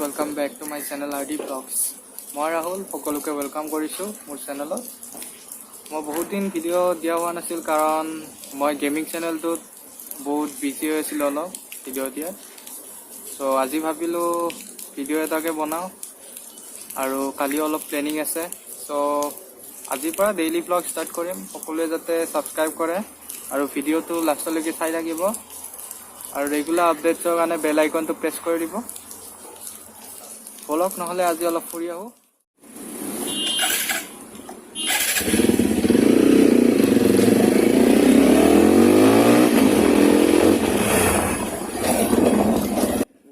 welcome back to my channel RD Vlogs. মই ৰাহুল সকলোকে welcome কৰিছো মোৰ চেনেলত। মই বহুত দিন ভিডিও দিয়া হোৱা নাছিল কাৰণ মই গেমিং চেনেলটোত বহুত বিজি হৈ আছিল অলপ ভিডিও দিয়া। সো আজি ভাবিলো ভিডিও এটাকে বনাও আৰু কালি অলপ প্লেনিং আছে। সো আজিৰ পৰা ডেইলি ব্লগ ষ্টাৰ্ট কৰিম। সকলোৱে যাতে সাবস্ক্ৰাইব কৰে আৰু ভিডিওটো লাষ্টলৈকে চাই থাকিব আৰু ৰেগুলাৰ আপডেটছৰ কাৰণে বেল আইকনটো প্ৰেছ কৰি দিব। বলক নহলে আজি অলপ ফুৰি আহো।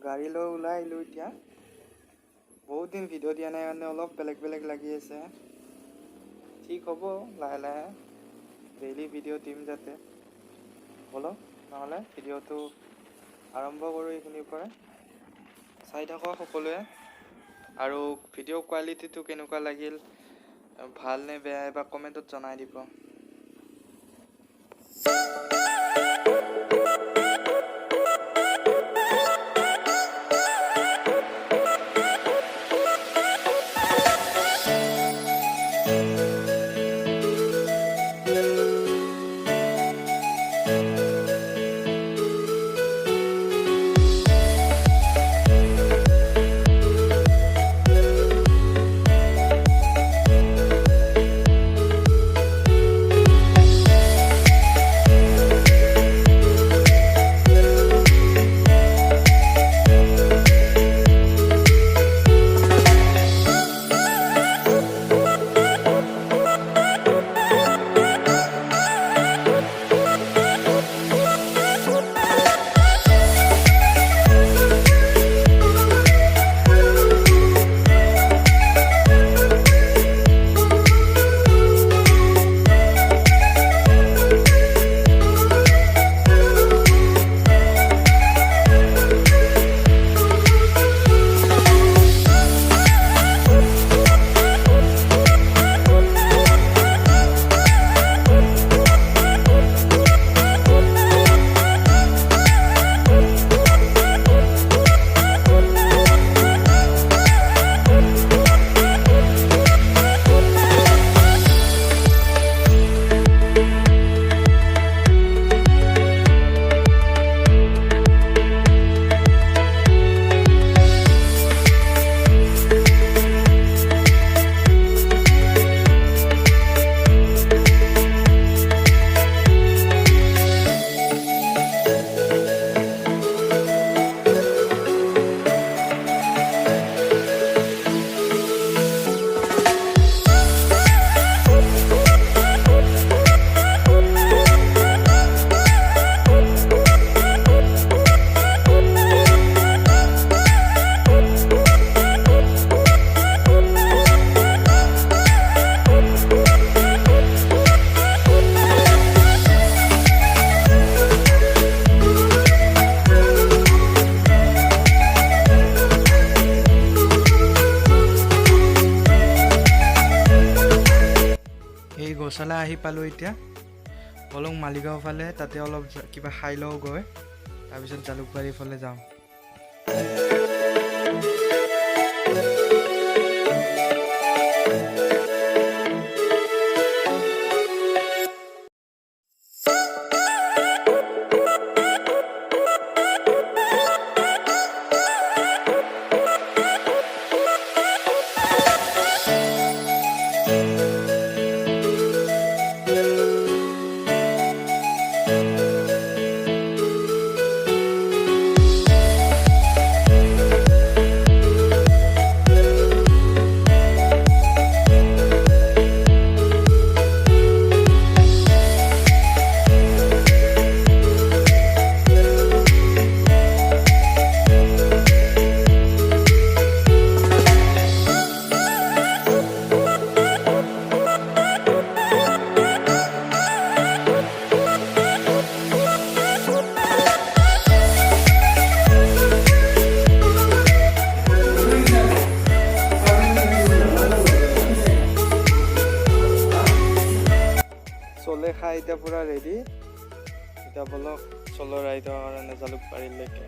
গাড়ী লৈ ওলাই আহিলো এতিয়া। বহুত দিন ভিডিও দিয়া নাই কাৰণে অলপ বেলেগ লাগি আছে। ঠিক হ'ব লাহে লাহে ডেইলি ভিডিও দিম যাতে। বলক নহলে ভিডিওটো আৰম্ভ কৰো। এইখিনিৰ পৰা চাই থাকক সকলোৱে আৰু ভিডিও কোৱালিটিটো কেনেকুৱা লাগিল, ভাল নে বেয়া এবাৰ কমেণ্টত জনাই দিব। গোশালা আহি পালো এতিয়া। বলক মালিগাঁও ফালে তাতে অলপ কিবা খাই লওঁ গৈ, তাৰপিছত জালুকবাৰীৰ ফালে যাওঁ। চলে খাই এতিয়া পুৰা ৰেডি। এতিয়া বলক চলো ৰাইডৰ কাৰণে জালুকবাৰীলৈকে।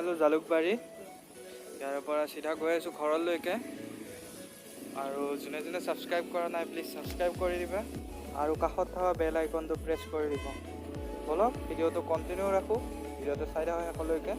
সোমালোঁ jalukbari ইয়াৰ পৰা সিধা গৈ আছোঁ ঘৰলৈকে আৰু যোনে যোনে ছাবস্ক্ৰাইব কৰা নাই প্লিজ ছাবস্ক্ৰাইব কৰি দিবা আৰু কাষত থকা বেল আইকনটো প্ৰেছ কৰি দিব বলক ভিডিঅ'টো কণ্টিনিউ ৰাখোঁ ভিডিঅ'টো চাই থাকক শেষলৈকে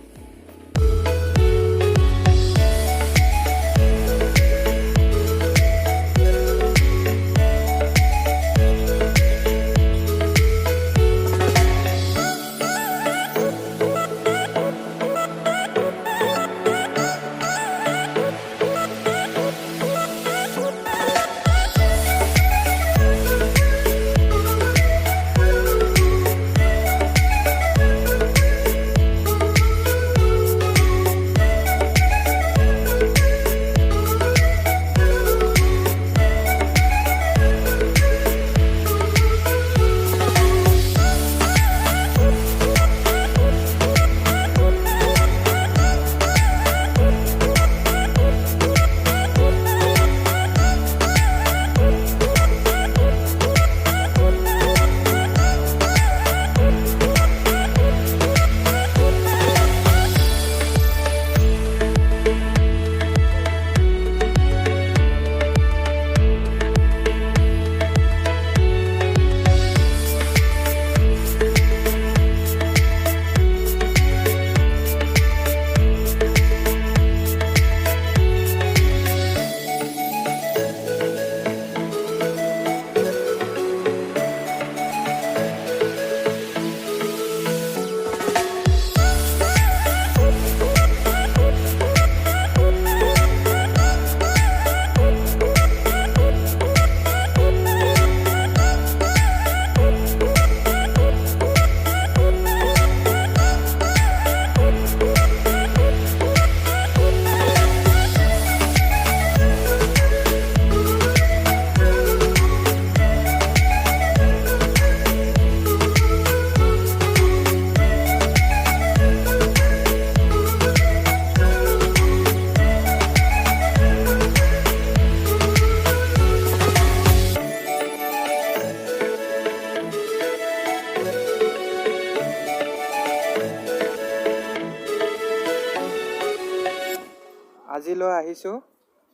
আজিলৈ আহিছোঁ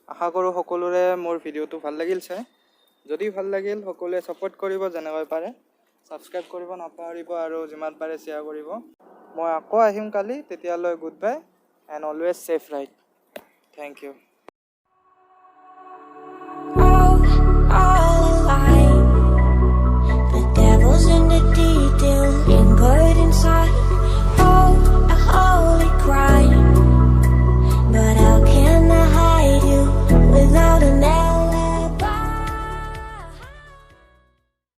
আশা কৰোঁ সকলোৰে মোৰ ভিডিঅ'টো ভাল লাগিল চাই যদি ভাল লাগিল সকলোৱে ছাপোৰ্ট কৰিব যেনেকৈ পাৰে ছাবস্ক্ৰাইব কৰিব নাপাহৰিব আৰু যিমান পাৰে শ্বেয়াৰ কৰিব মই আকৌ আহিম কালি তেতিয়ালৈ good bye and always safe ride thank U